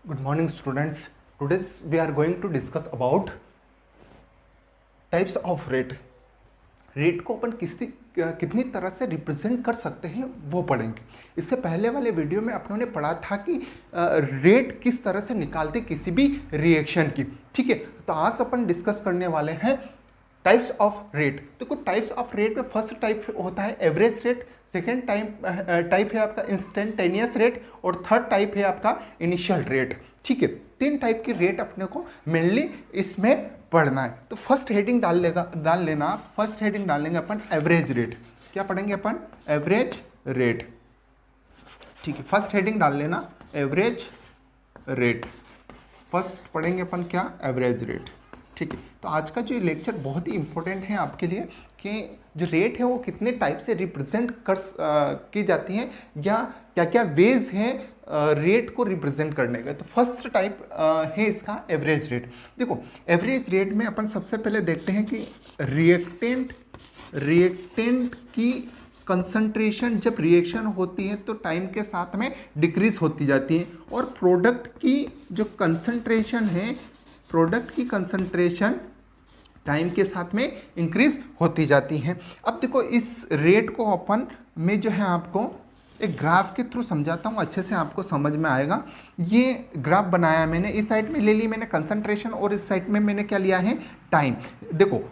Good morning, students. Today we are going to discuss about types of rate. Rate को अपन कितनी तरह से represent कर सकते हैं वो पढ़ेंगे। इससे पहले वाले वीडियो में अपनों ने पढ़ा था कि रेट किस तरह से निकालते किसी भी रिएक्शन की। ठीक है, तो आज अपन डिस्कस करने वाले हैं टाइप्स ऑफ रेट। देखो टाइप्स ऑफ रेट में फर्स्ट टाइप होता है एवरेज रेट, सेकेंड टाइप है आपका इंस्टेंटेनियस रेट और थर्ड टाइप है आपका इनिशियल रेट। ठीक है, तीन टाइप की रेट अपने को मेनली इसमें पढ़ना है। तो फर्स्ट हेडिंग डाल लेना। फर्स्ट हेडिंग डाल लेंगे अपन एवरेज रेट। क्या पढ़ेंगे अपन? Average rate. ठीक है, फर्स्ट हेडिंग डाल लेना एवरेज रेट। फर्स्ट पढ़ेंगे अपन क्या? Average rate. ठीक है, तो आज का जो लेक्चर बहुत ही इंपॉर्टेंट है आपके लिए कि जो रेट है वो कितने टाइप से रिप्रेजेंट की जाती हैं या क्या क्या वेज हैं रेट को रिप्रेजेंट करने का। तो फर्स्ट टाइप है इसका एवरेज रेट। देखो एवरेज रेट में अपन सबसे पहले देखते हैं कि रिएक्टेंट की कंसंट्रेशन जब रिएक्शन होती है तो टाइम के साथ में डिक्रीज होती जाती है और प्रोडक्ट की जो कंसंट्रेशन है, प्रोडक्ट की कंसंट्रेशन टाइम के साथ में इंक्रीज होती जाती है। अब देखो इस रेट को अपन में जो है आपको एक ग्राफ के थ्रू समझाता हूँ, अच्छे से आपको समझ में आएगा। ये ग्राफ बनाया मैंने, इस साइड में ले ली मैंने कंसंट्रेशन और इस साइड में मैंने क्या लिया है? टाइम। देखो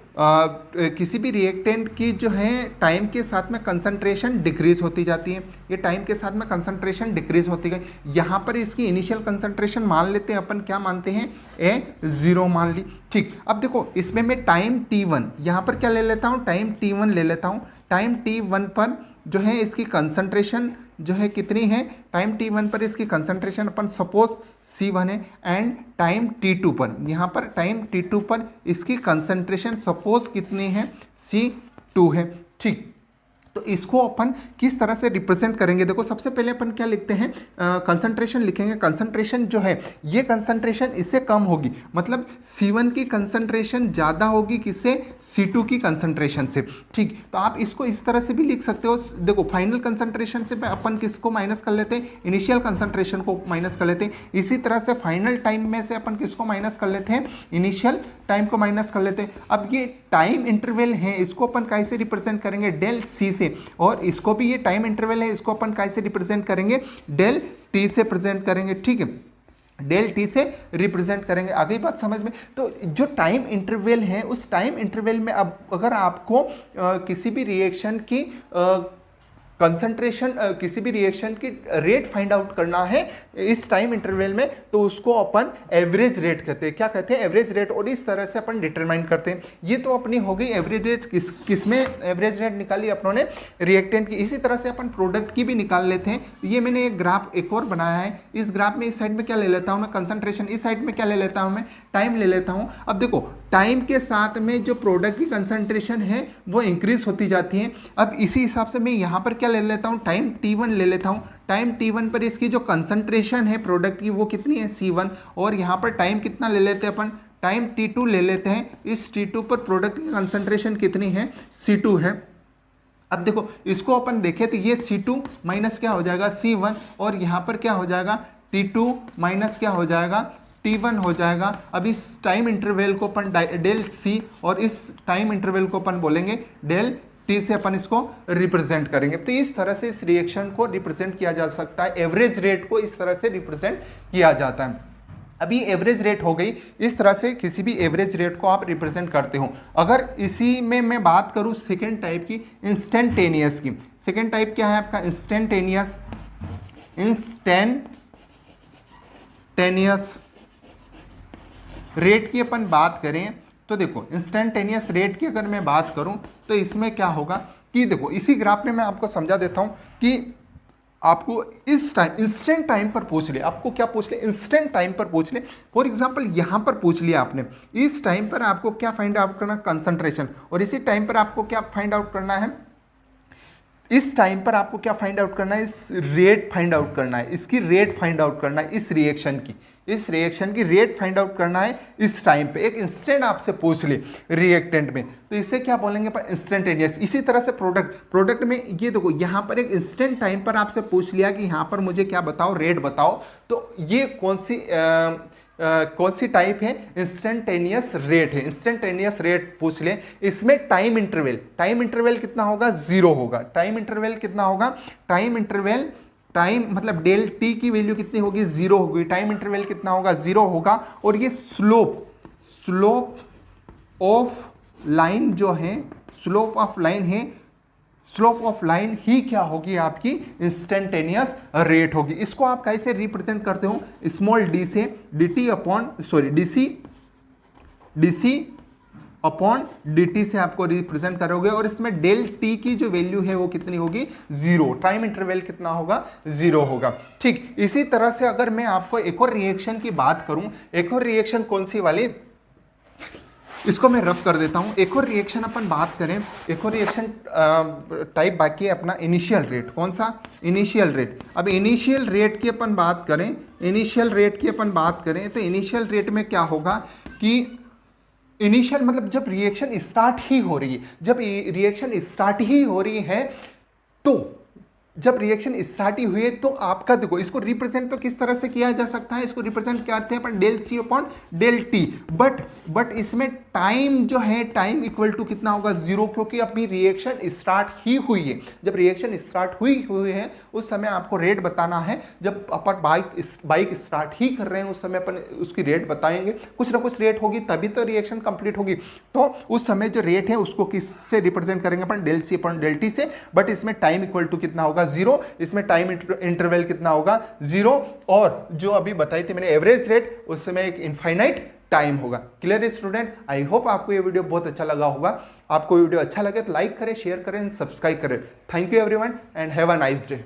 किसी भी रिएक्टेंट की जो है टाइम के साथ में कंसंट्रेशन डिक्रीज होती जाती है। ये टाइम के साथ में कंसंट्रेशन डिक्रीज होती गई। यहाँ पर इसकी इनिशियल कंसंट्रेशन मान लेते हैं अपन, क्या मानते हैं? A0 मान ली। ठीक, अब देखो इसमें मैं टाइम T1 यहाँ पर क्या ले लेता हूँ? टाइम T1 ले लेता हूँ। टाइम T1 पर जो है इसकी कंसंट्रेशन जो है कितनी है? टाइम T1 पर इसकी कंसंट्रेशन अपन सपोज C1 है एंड टाइम T2 पर, यहाँ पर टाइम T2 पर इसकी कंसंट्रेशन सपोज कितनी है? C2 है। ठीक, तो इसको अपन किस तरह से रिप्रेजेंट करेंगे? देखो सबसे पहले अपन क्या लिखते हैं? कंसंट्रेशन लिखेंगे। कंसंट्रेशन जो है ये कंसंट्रेशन इससे कम होगी, मतलब C1 की कंसंट्रेशन ज़्यादा होगी किससे? C2 की कंसंट्रेशन से। ठीक, तो आप इसको इस तरह से भी लिख सकते हो। देखो फाइनल कंसंट्रेशन से अपन किसको माइनस कर लेते हैं? इनिशियल कंसंट्रेशन को माइनस कर लेते हैं। इसी तरह से फाइनल टाइम में से अपन किसको माइनस कर लेते हैं? इनिशियल टाइम को माइनस कर लेते हैं। अब ये टाइम इंटरवल है, इसको अपन कैसे रिप्रेजेंट करेंगे? डेल सी से। और इसको भी ये टाइम इंटरवल है, इसको अपन कैसे रिप्रेजेंट करेंगे? डेल टी से प्रेजेंट करेंगे। ठीक है, डेल टी से रिप्रेजेंट करेंगे। आ गई बात समझ में? तो जो टाइम इंटरवल है उस टाइम इंटरवल में अब अगर आपको किसी भी रिएक्शन की कंसंट्रेशन, किसी भी रिएक्शन की रेट फाइंड आउट करना है इस टाइम इंटरवल में, तो उसको अपन एवरेज रेट कहते हैं। क्या कहते हैं? Average rate. और इस तरह से अपन डिटरमाइन करते हैं। ये तो अपनी हो गई एवरेज रेट। किसमें एवरेज रेट निकाली अपनों ने? रिएक्टेंट की। इसी तरह से अपन प्रोडक्ट की भी निकाल लेते हैं। ये मैंने एक ग्राफ एक और बनाया है। इस ग्राफ में इस साइड में क्या ले लेता हूँ मैं? कंसंट्रेशन। इस साइड में क्या ले लेता हूँ मैं? टाइम ले लेता हूँ। अब देखो टाइम के साथ में जो प्रोडक्ट की कंसंट्रेशन है वो इंक्रीज होती जाती है। अब इसी हिसाब से मैं यहाँ पर क्या ले लेता हूँ? टाइम T1 ले लेता हूँ। टाइम T1 पर इसकी जो कंसंट्रेशन है प्रोडक्ट की वो कितनी है? C1। और यहाँ पर टाइम कितना ले लेते हैं अपन? टाइम T2 ले लेते हैं। इस T2 पर प्रोडक्ट की कंसंट्रेशन कितनी है? C2 है। अब देखो इसको अपन देखें तो ये C2 माइनस क्या हो जाएगा? C1। और यहाँ पर क्या हो जाएगा? T2 माइनस क्या हो जाएगा? T1 हो जाएगा। अब इस टाइम इंटरवल को अपन डेल C और इस टाइम इंटरवल को अपन बोलेंगे डेल T से अपन इसको रिप्रेजेंट करेंगे। तो इस तरह से इस रिएक्शन को रिप्रेजेंट किया जा सकता है। एवरेज रेट को इस तरह से रिप्रेजेंट किया जाता है। अभी एवरेज रेट हो गई। इस तरह से किसी भी एवरेज रेट को आप रिप्रेजेंट करते हो। अगर इसी में मैं बात करूं सेकेंड टाइप की, इंस्टेंटेनियस की। सेकेंड टाइप क्या है आपका? इंस्टेंटेनियस रेट की अपन बात करें तो देखो इंस्टेंटेनियस रेट की अगर मैं बात करूं तो इसमें क्या होगा कि देखो इसी ग्राफ में मैं आपको समझा देता हूं कि आपको इस टाइम इंस्टेंट टाइम पर पूछ ले। आपको क्या पूछ ले? इंस्टेंट टाइम पर पूछ ले। फॉर एग्जांपल यहां पर पूछ लिया आपने, इस टाइम पर आपको क्या फाइंड आउट करना? कंसंट्रेशन। और इसी टाइम पर आपको क्या फाइंड आउट करना है? इस टाइम पर आपको क्या फाइंड आउट करना है, इस रेट फाइंड आउट करना है, इसकी रेट फाइंड आउट करना है, इस रिएक्शन की रेट फाइंड आउट करना है इस टाइम पे। एक इंस्टेंट आपसे पूछ ले रिएक्टेंट में, तो इसे क्या बोलेंगे पर इंस्टेंटेनियस। इसी तरह से प्रोडक्ट में ये देखो, यहाँ पर एक इंस्टेंट टाइम पर आपसे पूछ लिया कि यहाँ पर मुझे क्या बताओ, रेट बताओ, तो ये कौन सी टाइप है, इंस्टेंटेनियस रेट है। इंस्टेंटेनियस रेट पूछ ले, इसमें टाइम इंटरवल कितना होगा, 0 होगा। टाइम इंटरवल कितना होगा, टाइम मतलब डेल टी की वैल्यू कितनी होगी, 0 होगी। टाइम इंटरवल कितना होगा, 0 होगा। और ये स्लोप ऑफ लाइन जो है, स्लोप ऑफ लाइन ही क्या होगी, आपकी इंस्टेंटेनियस रेट होगी। इसको आप कैसे रिप्रेजेंट करते हो, स्मॉल डी से डीसी अपॉन dt से आपको रिप्रेजेंट करोगे, और इसमें डेल टी की जो वैल्यू है वो कितनी होगी, 0। टाइम इंटरवल कितना होगा, 0 होगा। ठीक इसी तरह से अगर मैं आपको एक और रिएक्शन की बात करूं, एक और रिएक्शन कौन सी वाली, इसको मैं रफ कर देता हूं। एक और रिएक्शन अपन बात करें, एक और रिएक्शन टाइप बाकी है अपना इनिशियल रेट। कौन सा, इनिशियल रेट। अब इनिशियल रेट की अपन बात करें, तो इनिशियल रेट में क्या होगा कि इनिशियल मतलब जब रिएक्शन स्टार्ट ही हो रही है, तो जब रिएक्शन स्टार्ट ही हुई है तो आपका देखो, इसको रिप्रेजेंट तो किस तरह से किया जा सकता है, इसको रिप्रेजेंट करते हैं अपन del C upon del T. But इसमें टाइम जो है, टाइम इक्वल टू कितना होगा, 0, क्योंकि अपनी रिएक्शन स्टार्ट ही हुई है। जब रिएक्शन स्टार्ट हुई है उस समय आपको रेट बताना है। जब अपन बाइक स्टार्ट ही कर रहे हैं उस समय अपन उसकी रेट बताएंगे, कुछ ना कुछ रेट होगी तभी तो रिएक्शन कंप्लीट होगी। तो उस समय जो रेट है उसको किससे रिप्रेजेंट करेंगे अपन, del C upon del T से। बट इसमें टाइम इक्वल टू कितना होगा, 0। इसमें टाइम इंटरवल कितना होगा, 0। और जो अभी बताई थी मैंने एवरेज रेट, उस समय एक इनफाइनाइट टाइम होगा। क्लियर स्टूडेंट, आई होप आपको ये वीडियो बहुत अच्छा लगा होगा। आपको वीडियो अच्छा लगे तो लाइक करें, शेयर करें, सब्सक्राइब करें। Thank you everyone and have a nice day.